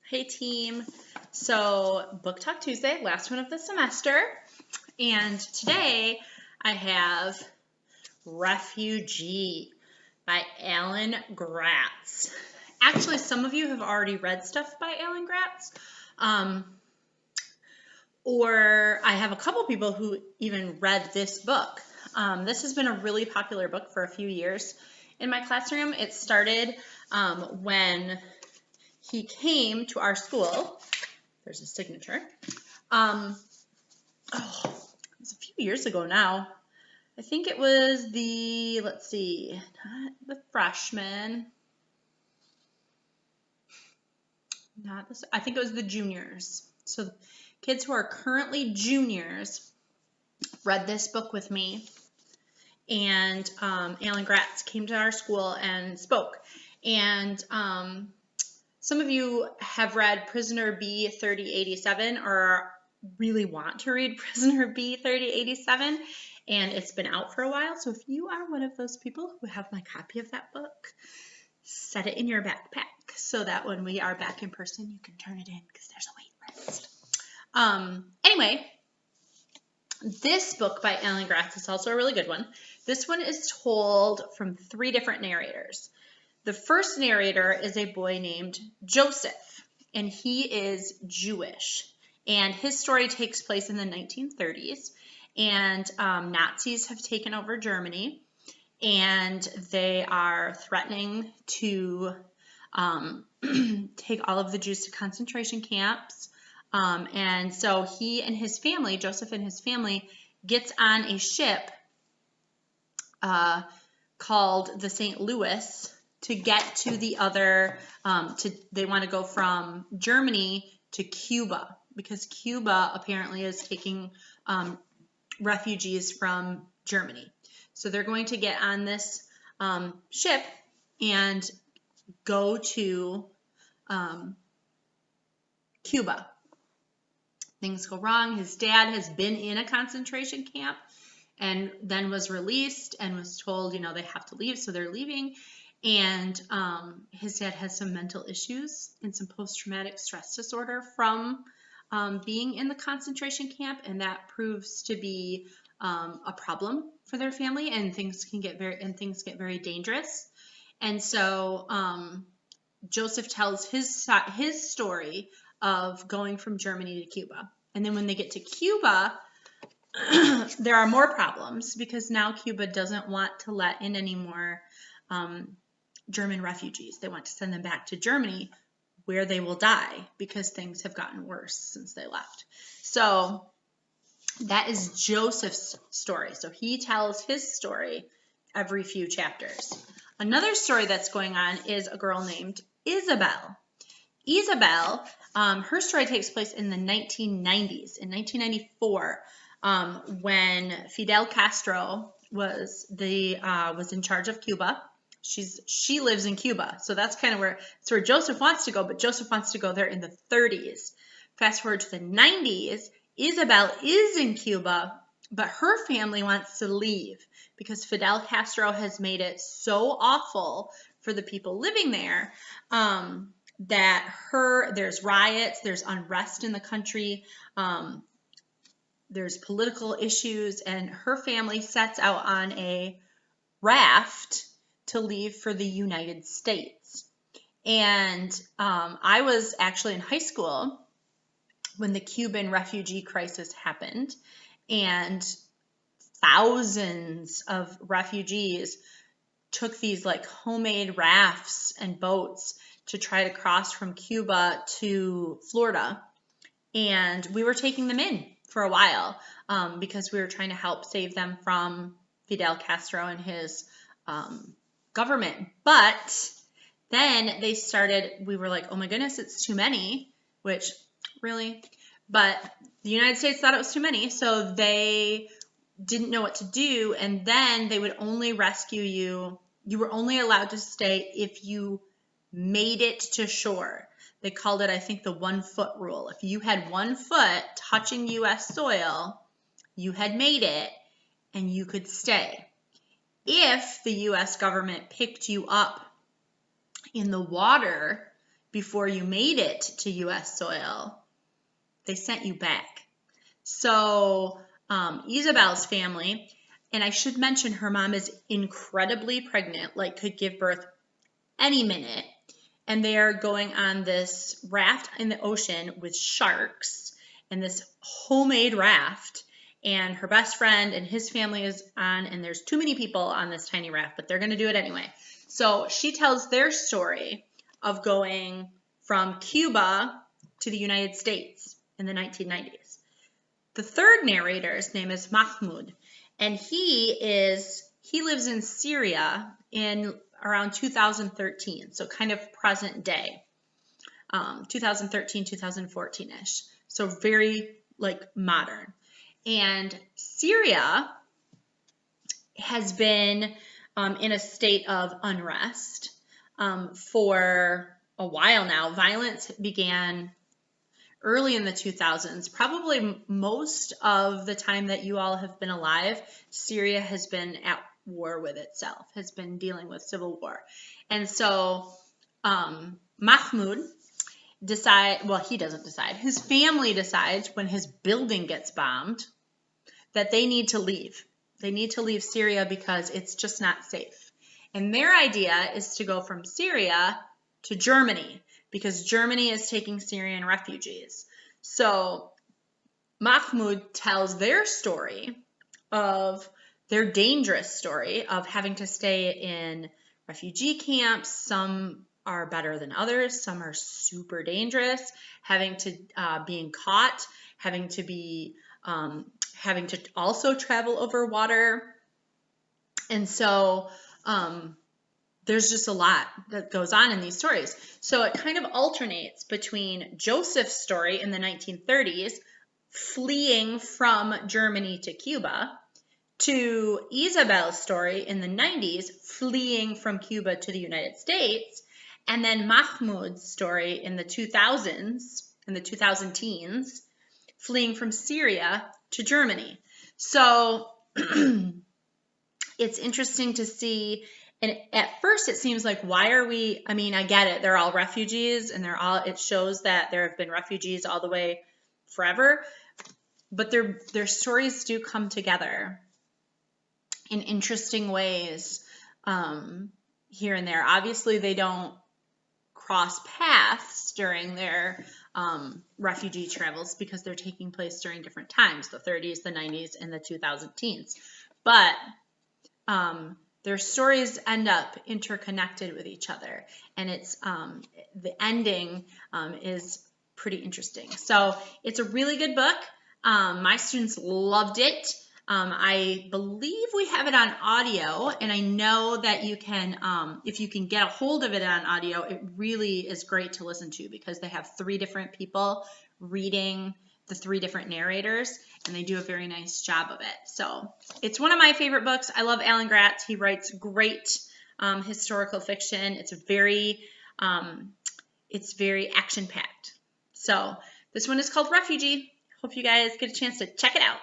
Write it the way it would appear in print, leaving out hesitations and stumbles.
Hey team. So Book Talk Tuesday, last one of the semester. And today I have Refugee by Alan Gratz. Actually, some of you have already read stuff by Alan Gratz. Or I have a couple people who even read this book. This has been a really popular book for a few years in my classroom. It started when he came to our school. There's a signature. It was a few years ago now. I think it was not the freshmen. I think it was the juniors. So kids who are currently juniors read this book with me. And Alan Gratz came to our school and spoke. And some of you have read Prisoner B 3087 or really want to read Prisoner B 3087, and it's been out for a while. So if you are one of those people who have my copy of that book, set it in your backpack so that when we are back in person, you can turn it in because there's a wait list. Anyway, this book by Alan Gratz is also a really good one. This one is told from 3 different narrators. The first narrator is a boy named Joseph, and he is Jewish. And his story takes place in the 1930s, and Nazis have taken over Germany, and they are threatening to take all of the Jews to concentration camps. And so he and his family, Joseph and his family, gets on a ship called the St. Louis to get to the other, they want to go from Germany to Cuba because Cuba apparently is taking refugees from Germany. So they're going to get on this ship and go to Cuba. Things go wrong. His dad has been in a concentration camp and then was released and was told, they have to leave, so they're leaving. And his dad has some mental issues and some post-traumatic stress disorder from being in the concentration camp, and that proves to be a problem for their family, and things get very dangerous. And so Joseph tells his story of going from Germany to Cuba, and then when they get to Cuba, there are more problems because now Cuba doesn't want to let in any more German refugees. They want to send them back to Germany where they will die because things have gotten worse since they left. So that is Joseph's story. So he tells his story every few chapters. Another story that's going on is a girl named Isabel. Isabel, her story takes place in the 1990s, in 1994, when Fidel Castro was in charge of Cuba. She lives in Cuba, so that's kind of where Joseph wants to go, but Joseph wants to go there in the 30s. Fast forward to the 90s, Isabel is in Cuba, but her family wants to leave because Fidel Castro has made it so awful for the people living there that there's riots, there's unrest in the country, there's political issues, and her family sets out on a raft to leave for the United States. And I was actually in high school when the Cuban refugee crisis happened, and thousands of refugees took these homemade rafts and boats to try to cross from Cuba to Florida. And we were taking them in for a while because we were trying to help save them from Fidel Castro and his government. But then we were like, oh my goodness, it's too many, which really, but the United States thought it was too many, so they didn't know what to do, and then they would only rescue you. You were only allowed to stay if you made it to shore. They called it, I think, the 1 foot rule. If you had 1 foot touching U.S. soil, you had made it, and you could stay. If the U.S. government picked you up in the water before you made it to U.S. soil, they sent you back. So Isabel's family, and I should mention her mom is incredibly pregnant, like could give birth any minute. And they are going on this raft in the ocean with sharks and this homemade raft. And her best friend and his family is on, and there's too many people on this tiny raft, but they're going to do it anyway. So she tells their story of going from Cuba to the United States in the 1990s. The third narrator's name is Mahmoud, and he lives in Syria in around 2013, so kind of present day, 2013, 2014-ish, so very like modern. And Syria has been in a state of unrest for a while now. Violence began early in the 2000s. Probably most of the time that you all have been alive, Syria has been at war with itself, has been dealing with civil war. And so Mahmoud he doesn't decide. His family decides when his building gets bombed that they need to leave. They need to leave Syria because it's just not safe. And their idea is to go from Syria to Germany because Germany is taking Syrian refugees. So Mahmoud tells their story of their dangerous story of having to stay in refugee camps. Some are better than others. Some are super dangerous, having to being caught, having to also travel over water. And so there's just a lot that goes on in these stories. So it kind of alternates between Joseph's story in the 1930s, fleeing from Germany to Cuba, to Isabel's story in the 90s, fleeing from Cuba to the United States, and then Mahmoud's story in the 2000s, in the 2010s, fleeing from Syria to Germany. So it's interesting to see. And at first it seems like, why are we, I mean, I get it. They're all refugees and it shows that there have been refugees all the way forever, but their stories do come together in interesting ways here and there. Obviously they don't cross paths during their refugee travels because they're taking place during different times, the 30s, the 90s, and the 2010s. But their stories end up interconnected with each other, and it's the ending is pretty interesting. So it's a really good book. My students loved it. I believe we have it on audio, and I know that you can, if you can get a hold of it on audio, it really is great to listen to because they have 3 different people reading the 3 different narrators, and they do a very nice job of it. So it's one of my favorite books. I love Alan Gratz. He writes great historical fiction. It's very action-packed. So this one is called Refugee. Hope you guys get a chance to check it out.